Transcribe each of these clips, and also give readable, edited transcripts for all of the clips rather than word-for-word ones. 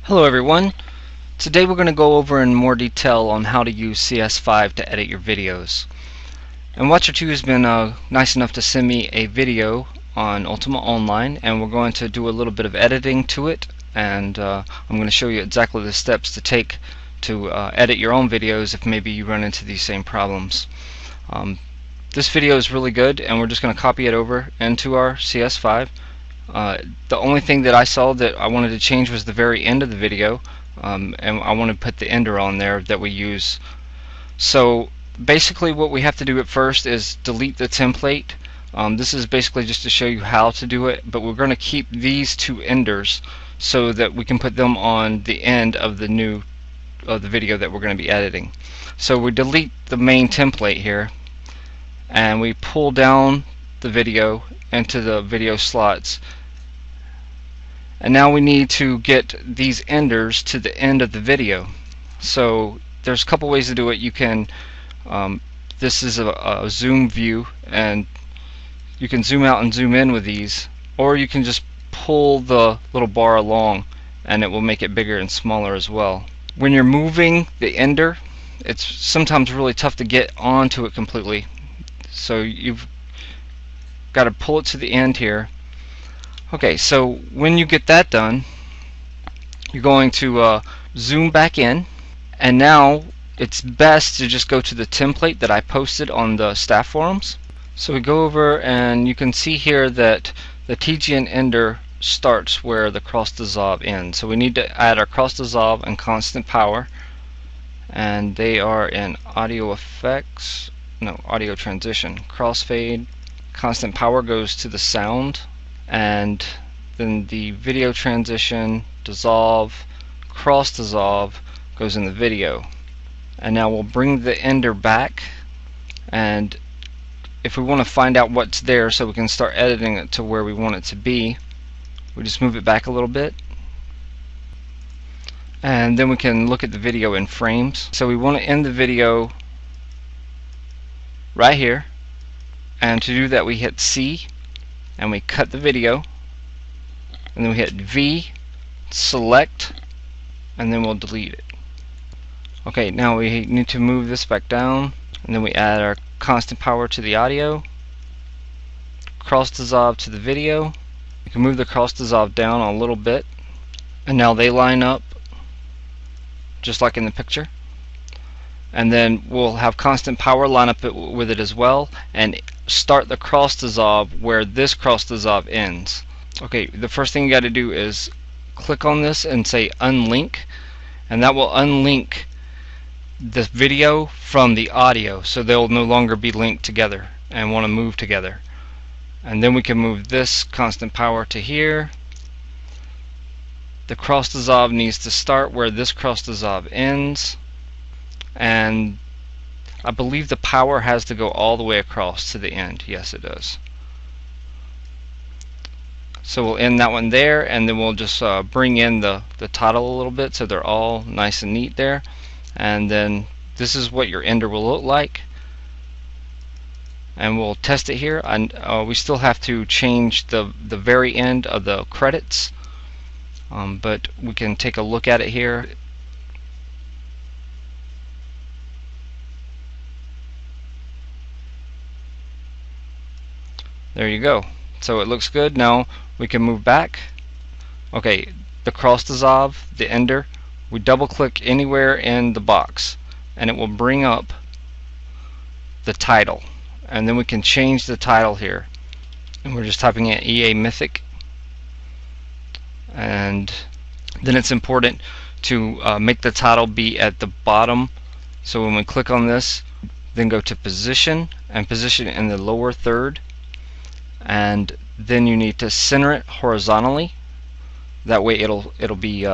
Hello everyone. Today we're going to go over in more detail on how to use CS5 to edit your videos. And Watcher2 has been nice enough to send me a video on Ultima Online, and we're going to do a little bit of editing to it, and I'm going to show you exactly the steps to take to edit your own videos if maybe you run into these same problems. This video is really good, and we're just going to copy it over into our CS5. The only thing that I saw that I wanted to change was the very end of the video, and I want to put the ender on there that we use. So basically what we have to do at first is delete the template. This is basically just to show you how to do it, but we're going to keep these two enders so that we can put them on the end of the video that we're going to be editing. So we delete the main template here, and we pull down the video into the video slots, and now we need to get these enders to the end of the video. So there's a couple ways to do it. You can this is a zoom view, and you can zoom out and zoom in with these, or you can just pull the little bar along and it will make it bigger and smaller as well. When you're moving the ender, it's sometimes really tough to get onto it completely, so you've got to pull it to the end here. Okay, so when you get that done, you're going to zoom back in, and now it's best to just go to the template that I posted on the staff forums. So we go over, and you can see here that the TGN ender starts where the cross dissolve ends. So we need to add our cross dissolve and constant power, and they are in audio effects, no, audio transition, crossfade. Constant power goes to the sound, and then the video transition, dissolve, cross dissolve goes in the video. And now we'll bring the ender back, and if we want to find out what's there so we can start editing it to where we want it to be, we just move it back a little bit, and then we can look at the video in frames. So we want to end the video right here, and to do that we hit C and we cut the video, and then we hit V, select, and then we'll delete it. Okay, now we need to move this back down, and then we add our constant power to the audio, cross dissolve to the video. You can move the cross dissolve down a little bit, and now they line up just like in the picture. And then we'll have constant power line up with it as well, and start the cross dissolve where this cross dissolve ends. Okay, the first thing you got to do is click on this and say unlink, and that will unlink the video from the audio, so they'll no longer be linked together and want to move together. And then we can move this constant power to here. The cross dissolve needs to start where this cross dissolve ends, and I believe the power has to go all the way across to the end. Yes, it does. So we'll end that one there, and then we'll just bring in the title a little bit so they're all nice and neat there. And then this is what your ender will look like, and we'll test it here. And we still have to change the very end of the credits, but we can take a look at it here. There you go. So it looks good. Now we can move back. Okay, the cross dissolve, the ender, we double click anywhere in the box and it will bring up the title, and then we can change the title here, and we're just typing in EA Mythic. And then it's important to make the title be at the bottom. So when we click on this, then go to position and position in the lower third, and then you need to center it horizontally. That way it'll be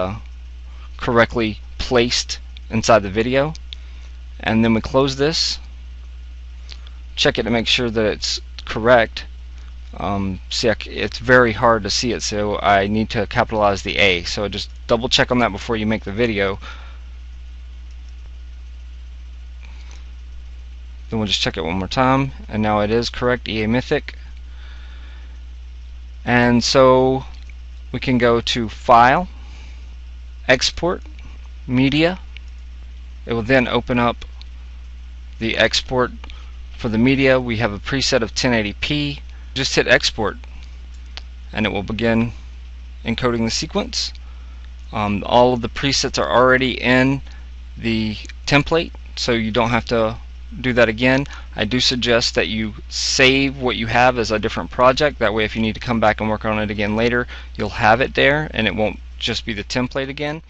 correctly placed inside the video. And then we close this, check it to make sure that it's correct. See, it's very hard to see it, so I need to capitalize the A. So just double check on that before you make the video. Then we'll just check it one more time, and now it is correct, EA Mythic. And so we can go to File, export media. It will then open up the export for the media. We have a preset of 1080p. Just hit export and it will begin encoding the sequence. All of the presets are already in the template, so you don't have to do that again. I do suggest that you save what you have as a different project. That way if you need to come back and work on it again later, you'll have it there and it won't just be the template again.